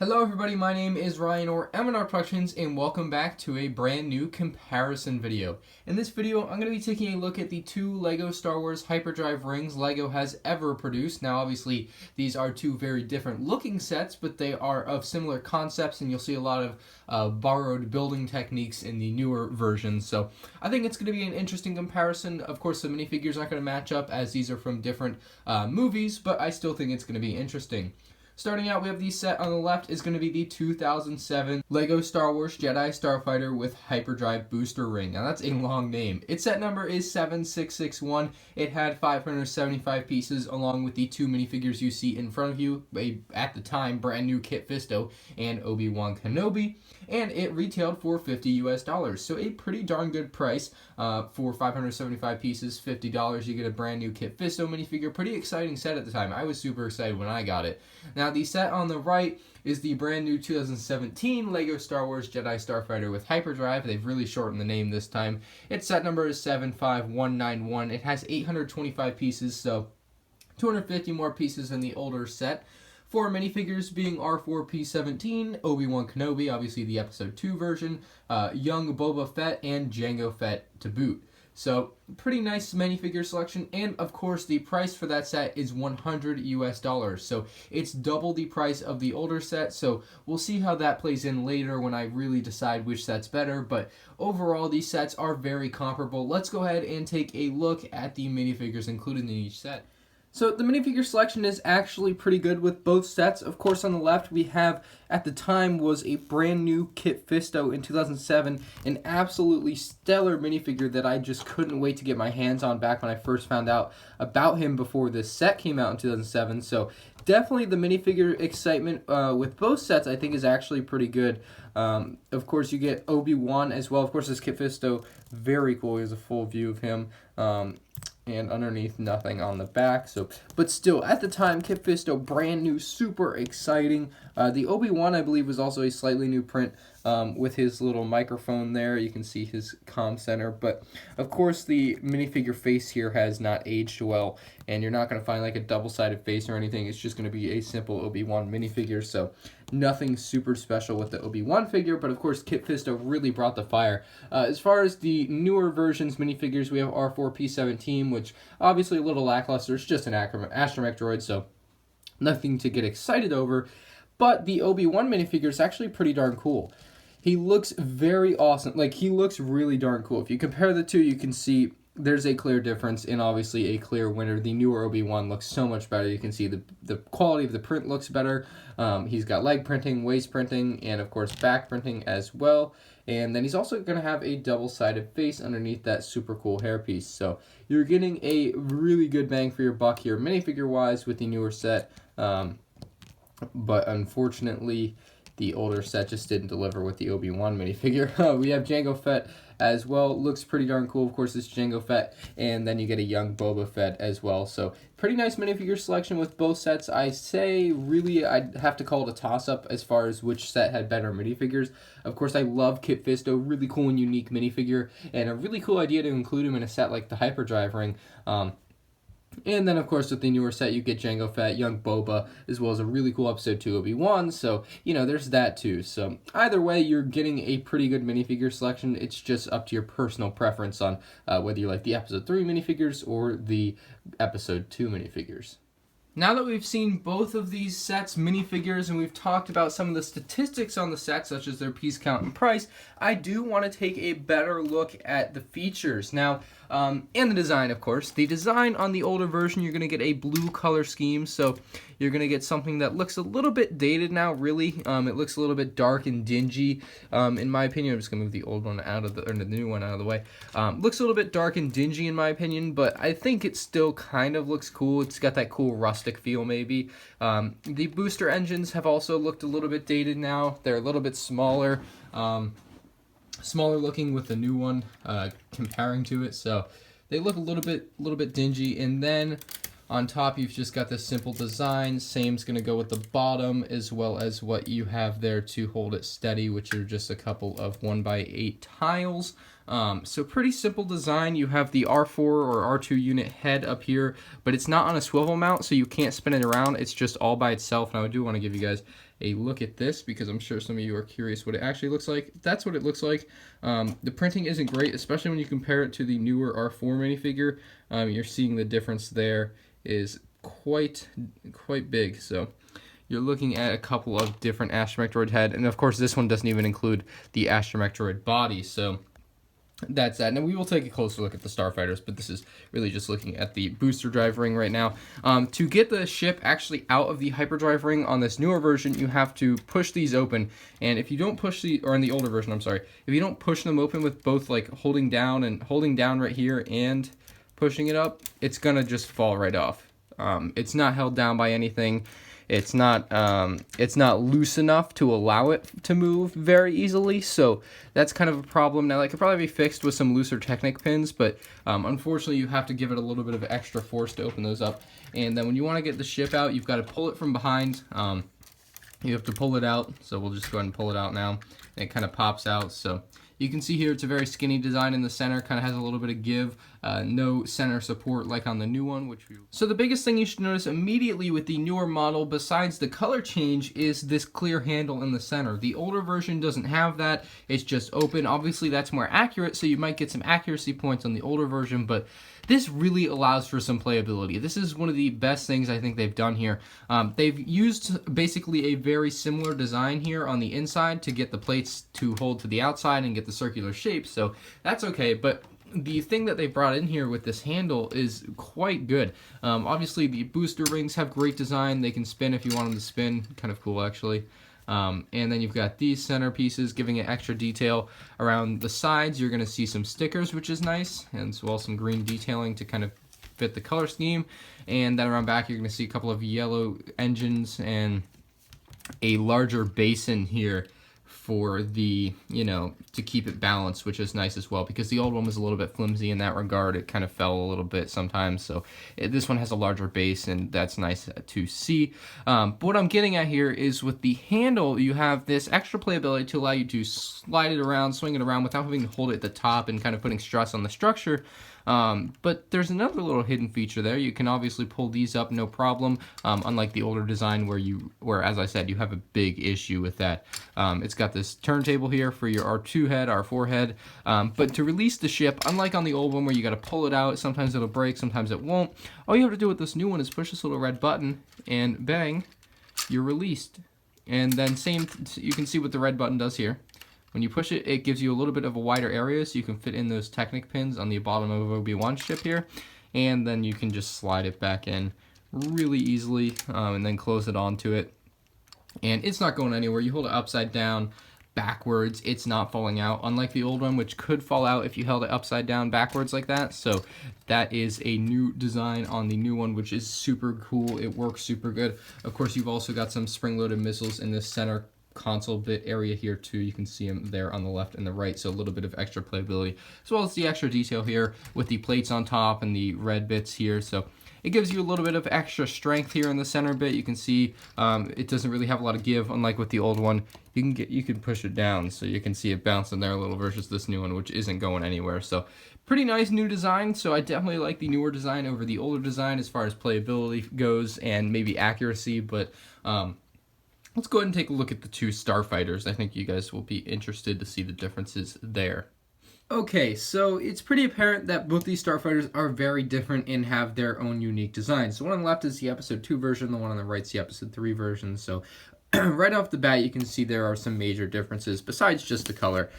Hello everybody, my name is Ryan or MandRproductions and welcome back to a brand new comparison video. In this video, I'm going to be taking a look at the two LEGO Star Wars Hyperdrive rings LEGO has ever produced. Now obviously these are two very different looking sets, but they are of similar concepts and you'll see a lot of borrowed building techniques in the newer versions. So I think it's going to be an interesting comparison. Of course the minifigures aren't going to match up as these are from different movies, but I still think it's going to be interesting. Starting out, we have the set on the left is going to be the 2007 LEGO Star Wars Jedi Starfighter with Hyperdrive booster ring. Now that's a long name. Its set number is 7661. It had 575 pieces along with the two minifigures you see in front of you, at the time brand new Kit Fisto and Obi-Wan Kenobi, and it retailed for $50 US. So a pretty darn good price for 575 pieces, $50. You get a brand new Kit Fisto minifigure. Pretty exciting set at the time. I was super excited when I got it. Now the set on the right is the brand new 2017 LEGO Star Wars Jedi Starfighter with Hyperdrive. They've really shortened the name this time. Its set number is 75191. It has 825 pieces, so 250 more pieces than the older set. Four minifigures being R4P17, Obi-Wan Kenobi, obviously the Episode 2 version, young Boba Fett, and Jango Fett to boot. So, pretty nice minifigure selection, and of course the price for that set is $100 US. So, it's double the price of the older set, so we'll see how that plays in later when I really decide which set's better, but overall these sets are very comparable. Let's go ahead and take a look at the minifigures included in each set. So the minifigure selection is actually pretty good with both sets. Of course, on the left we have, at the time, was a brand new Kit Fisto in 2007, an absolutely stellar minifigure that I just couldn't wait to get my hands on back when I first found out about him before this set came out in 2007. So definitely the minifigure excitement with both sets I think is actually pretty good. Of course, you get Obi-Wan as well. Of course, this Kit Fisto, very cool. Here's a full view of him. And underneath nothing on the back, so but still at the time Kit Fisto, brand new, super exciting. The Obi-Wan I believe was also a slightly new print with his little microphone there. You can see his comm center, but of course the minifigure face here has not aged well, and you're not going to find like a double-sided face or anything. It's just going to be a simple Obi-Wan minifigure, so nothing super special with the Obi-Wan figure, but of course Kit Fisto really brought the fire. As far as the newer versions minifigures, we have R4P17, which obviously a little lackluster. It's just an astromech droid, so nothing to get excited over. But the Obi-Wan minifigure is actually pretty darn cool. He looks very awesome. Like, he looks really darn cool. If you compare the two, you can see there's a clear difference and obviously a clear winner. The newer Obi-Wan looks so much better. You can see the quality of the print looks better. He's got leg printing, waist printing, and of course back printing as well. And then he's also going to have a double-sided face underneath that super cool hairpiece. So you're getting a really good bang for your buck here, minifigure-wise, with the newer set. But unfortunately, the older set just didn't deliver with the Obi-Wan minifigure. We have Jango Fett as well. Looks pretty darn cool. Of course, it's Jango Fett, and then you get a young Boba Fett as well. So pretty nice minifigure selection with both sets. I say, really, I'd have to call it a toss-up as far as which set had better minifigures. Of course, I love Kit Fisto. Really cool and unique minifigure, and a really cool idea to include him in a set like the Hyperdrive ring. And then, of course, with the newer set, you get Jango Fett, young Boba, as well as a really cool Episode 2 Obi-Wan, so, you know, there's that too. So, either way, you're getting a pretty good minifigure selection. It's just up to your personal preference on whether you like the Episode 3 minifigures or the Episode 2 minifigures. Now that we've seen both of these sets, minifigures, and we've talked about some of the statistics on the set, such as their piece count and price, I do want to take a better look at the features. Now, and the design, of course. The design on the older version, you're going to get a blue color scheme, so you're going to get something that looks a little bit dated now, really. It looks a little bit dark and dingy, in my opinion. I'm just going to move the old one out of the, or the new one out of the way. Looks a little bit dark and dingy, in my opinion, but I think it still kind of looks cool. It's got that cool rustic feel, maybe. The booster engines have also looked a little bit dated now. They're a little bit smaller. Smaller looking with the new one comparing to it, so they look a little bit dingy. And then On top, you've just got this simple design. Same's going to go with the bottom, as well as what you have there to hold it steady, which are just a couple of 1x8 tiles. So pretty simple design. You have the R4 or R2 unit head up here, but it's not on a swivel mount, so you can't spin it around. It's just all by itself. Now I do want to give you guys a look at this because I'm sure some of you are curious what it actually looks like. That's what it looks like. The printing isn't great, especially when you compare it to the newer R4 minifigure. You're seeing the difference there is quite big. So you're looking at a couple of different astromech droid head, and of course this one doesn't even include the astromech droid body. So that's that. Now we will take a closer look at the Starfighters, but this is really just looking at the booster drive ring right now. To get the ship actually out of the hyperdrive ring on this newer version, you have to push these open. And if you don't push or in the older version, I'm sorry, if you don't push them open with both like holding down right here and pushing it up, it's gonna just fall right off. It's not held down by anything. It's not loose enough to allow it to move very easily, so that's kind of a problem. Now, that could probably be fixed with some looser Technic pins, but unfortunately, you have to give it a little bit of extra force to open those up. And then when you want to get the ship out, you've got to pull it from behind. You have to pull it out, so we'll just go ahead and pull it out now. And it kind of pops out, so you can see here it's a very skinny design in the center, kind of has a little bit of give, no center support like on the new one. So the biggest thing you should notice immediately with the newer model, besides the color change, is this clear handle in the center. The older version doesn't have that, it's just open. Obviously that's more accurate, so you might get some accuracy points on the older version, but this really allows for some playability. This is one of the best things I think they've done here. They've used basically a very similar design here on the inside to get the plates to hold to the outside and get the circular shape, so that's okay, but the thing that they brought in here with this handle is quite good. Obviously the booster rings have great design. They can spin if you want them to spin. Kind of cool actually. And then you've got these center pieces giving it extra detail. Around the sides you're going to see some stickers, which is nice, and as well some green detailing to kind of fit the color scheme. And then around back you're going to see a couple of yellow engines and a larger basin here for the, to keep it balanced, which is nice as well, because the old one was a little bit flimsy in that regard. It kind of fell a little bit sometimes, so this one has a larger base, and that's nice to see. But what I'm getting at here is with the handle, you have this extra playability to allow you to slide it around, swing it around without having to hold it at the top and kind of putting stress on the structure. But there's another little hidden feature there. You can obviously pull these up no problem, unlike the older design where, as I said, you have a big issue with that. It's got this turntable here for your R2 head, R4 head, but to release the ship, unlike on the old one where you got to pull it out, sometimes it'll break, sometimes it won't. All you have to do with this new one is push this little red button, and bang, you're released. And then you can see what the red button does here. When you push it, it gives you a little bit of a wider area, so you can fit in those Technic pins on the bottom of Obi-Wan's ship here, and then you can just slide it back in really easily, and then close it onto it. And it's not going anywhere. You hold it upside down, backwards, it's not falling out, unlike the old one, which could fall out if you held it upside down backwards like that. So that is a new design on the new one, which is super cool. It works super good. Of course, you've also got some spring-loaded missiles in this center console bit area here too. You can see them there on the left and the right, so a little bit of extra playability, as well as the extra detail here with the plates on top and the red bits here. So it gives you a little bit of extra strength here in the center bit. You can see it doesn't really have a lot of give, unlike with the old one. You can push it down, so you can see it bouncing there a little versus this new one, which isn't going anywhere. So pretty nice new design. So I definitely like the newer design over the older design as far as playability goes and maybe accuracy, but let's go ahead and take a look at the two Starfighters. I think you guys will be interested to see the differences there. Okay, so it's pretty apparent that both these Starfighters are very different and have their own unique designs. So one on the left is the Episode 2 version, the one on the right is the Episode 3 version. So right off the bat, you can see there are some major differences besides just the color.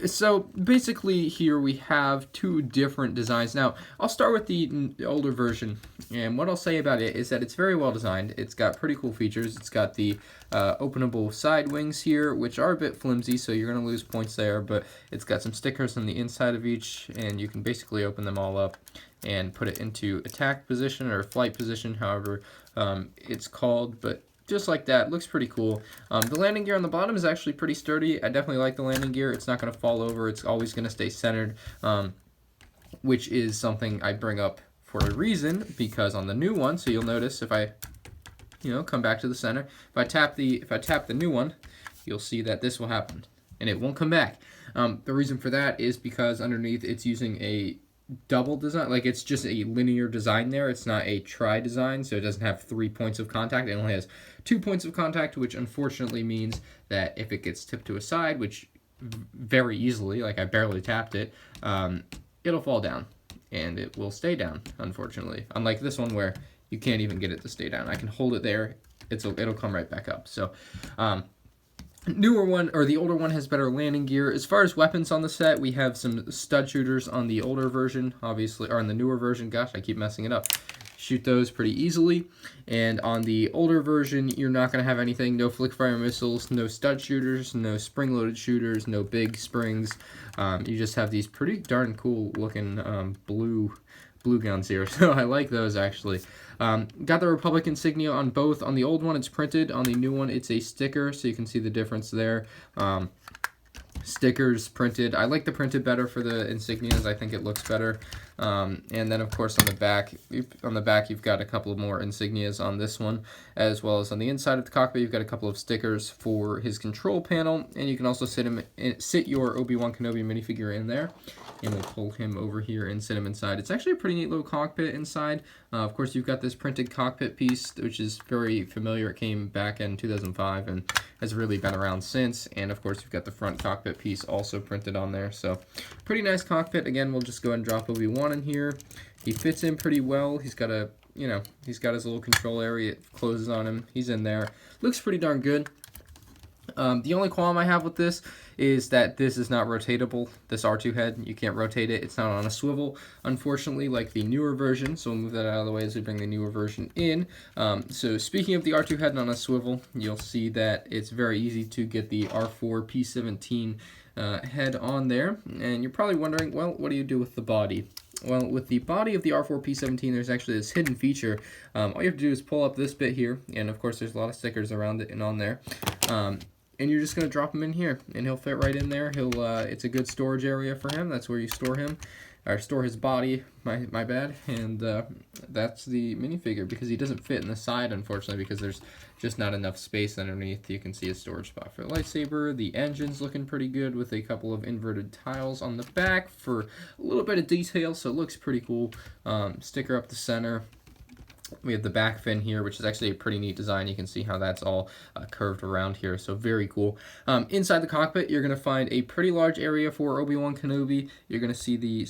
So basically here we have two different designs. Now I'll start with the older version, and what I'll say about it is that it's very well designed. It's got pretty cool features. It's got the openable side wings here, which are a bit flimsy, so you're going to lose points there, but it's got some stickers on the inside of each, and you can basically open them all up and put it into attack position or flight position, however it's called, but just like that. Looks pretty cool. The landing gear on the bottom is actually pretty sturdy. I definitely like the landing gear. It's not going to fall over. It's always going to stay centered, which is something I bring up for a reason, because on the new one, so you'll notice if I, come back to the center, if I tap the new one, you'll see that this will happen, and it won't come back. The reason for that is because underneath it's using a double design, like it's just a linear design there. It's not a tri design, so it doesn't have 3 points of contact. It only has 2 points of contact, which unfortunately means that if it gets tipped to a side, which very easily, like I barely tapped it, it'll fall down, and it will stay down, unfortunately. Unlike this one where you can't even get it to stay down. I can hold it there, it'll come right back up. So newer one, or the older one, has better landing gear. As far as weapons on the set, we have some stud shooters on the older version, obviously, or on the newer version. Gosh, I keep messing it up. Shoot those pretty easily. And on the older version, you're not going to have anything. No flick fire missiles, no stud shooters, no spring-loaded shooters, no big springs. You just have these pretty darn cool looking blue guns here, so I like those actually. Got the Republic insignia on both. On the old one, it's printed. On the new one, it's a sticker, so you can see the difference there. Stickers printed. I like the printed better for the insignias. I think it looks better. And then, of course, on the back, you've got a couple more insignias on this one, as well as on the inside of the cockpit, you've got a couple of stickers for his control panel, and you can also sit your Obi-Wan Kenobi minifigure in there, and we'll pull him over here and sit him inside. It's actually a pretty neat little cockpit inside. Of course, you've got this printed cockpit piece, which is very familiar. It came back in 2005 and has really been around since. And of course, you've got the front cockpit piece also printed on there. So pretty nice cockpit. Again, we'll just go ahead and drop Obi-Wan in here. He fits in pretty well. He's got a, he's got his little control area. It closes on him. He's in there. Looks pretty darn good. The only qualm I have with this is that this is not rotatable. This R2 head, you can't rotate it. It's not on a swivel, unfortunately, like the newer version. So we'll move that out of the way as we bring the newer version in. So speaking of the R2 head on a swivel, you'll see that it's very easy to get the R4 P17 head on there. And you're probably wondering, well, what do you do with the body? Well, with the body of the R4 P17, there's actually this hidden feature. All you have to do is pull up this bit here, and of course there's a lot of stickers around it and on there. And you're just going to drop him in here, and he'll fit right in there. It's a good storage area for him. That's where you store him, or store his body, my bad. And that's the minifigure, because he doesn't fit in the side, unfortunately, because there's just not enough space underneath. You can see a storage spot for the lightsaber. The engine's looking pretty good with a couple of inverted tiles on the back for a little bit of detail, so it looks pretty cool. Sticker up the center. We have the back fin here, which is actually a pretty neat design. You can see how that's all curved around here, so very cool. Inside the cockpit, you're going to find a pretty large area for Obi-Wan Kenobi. You're going to see the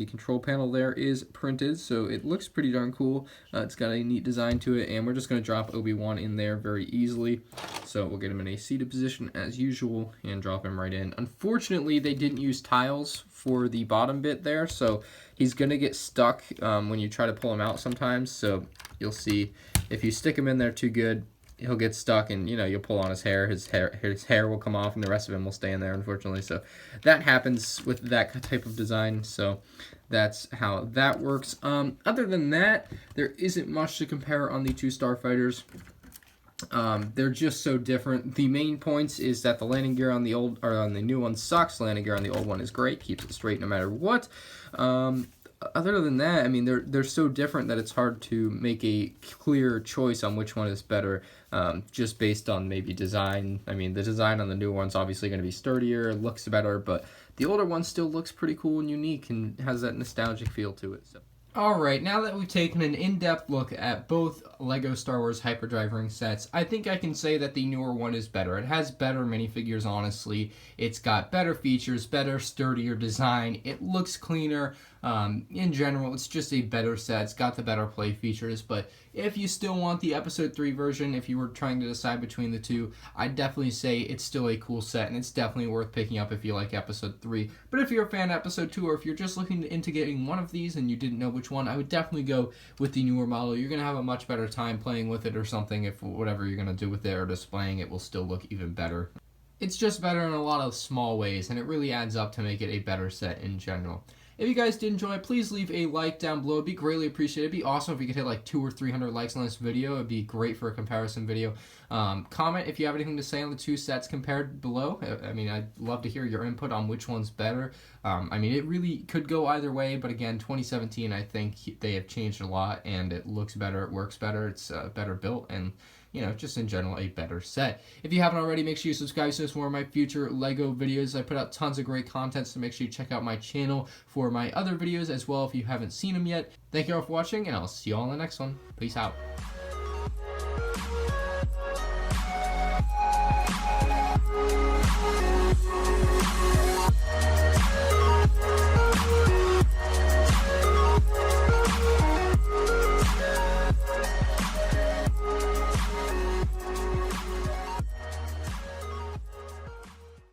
control panel there is printed, so it looks pretty darn cool. It's got a neat design to it, and we're just going to drop Obi-Wan in there very easily. So we'll get him in a seated position as usual and drop him right in. Unfortunately, they didn't use tiles for the bottom bit there, so he's going to get stuck when you try to pull him out sometimes. So you'll see if you stick him in there too good, he'll get stuck, and you'll pull on his hair. His hair will come off, and the rest of him will stay in there, unfortunately. So that happens with that type of design. So that's how that works. Other than that, there isn't much to compare on the two Starfighters. They're just so different. The main points is that the landing gear on the new one sucks. Landing gear on the old one is great, keeps it straight no matter what. Other than that, I mean, they're so different that it's hard to make a clear choice on which one is better, just based on maybe design. I mean, the design on the new one's obviously going to be sturdier, looks better, but the older one still looks pretty cool and unique and has that nostalgic feel to it. So. Alright, now that we've taken an in-depth look at both LEGO Star Wars Hyperdrive ring sets, I think I can say that the newer one is better. It has better minifigures, honestly. It's got better features, better, sturdier design. It looks cleaner. In general, it's just a better set. It's got the better play features, but if you still want the Episode 3 version, if you were trying to decide between the two, I'd definitely say it's still a cool set, and it's definitely worth picking up if you like Episode 3. But if you're a fan of Episode 2, or if you're just looking into getting one of these and you didn't know which one, I would definitely go with the newer model. You're going to have a much better time playing with it or something if whatever you're going to do with it or displaying it will still look even better. It's just better in a lot of small ways, and it really adds up to make it a better set in general. If you guys did enjoy, please leave a like down below. It'd be greatly appreciated. It'd be awesome if we could hit like 200 or 300 likes on this video. It'd be great for a comparison video. Comment if you have anything to say on the two sets compared below. I mean, I'd love to hear your input on which one's better. I mean, it really could go either way, but again, 2017, I think they have changed a lot, and it looks better, it works better, it's better built, and you know, just in general, a better set. If you haven't already, make sure you subscribe to more of my future LEGO videos. I put out tons of great content, so make sure you check out my channel for my other videos as well if you haven't seen them yet. Thank you all for watching, and I'll see you all in the next one. Peace out.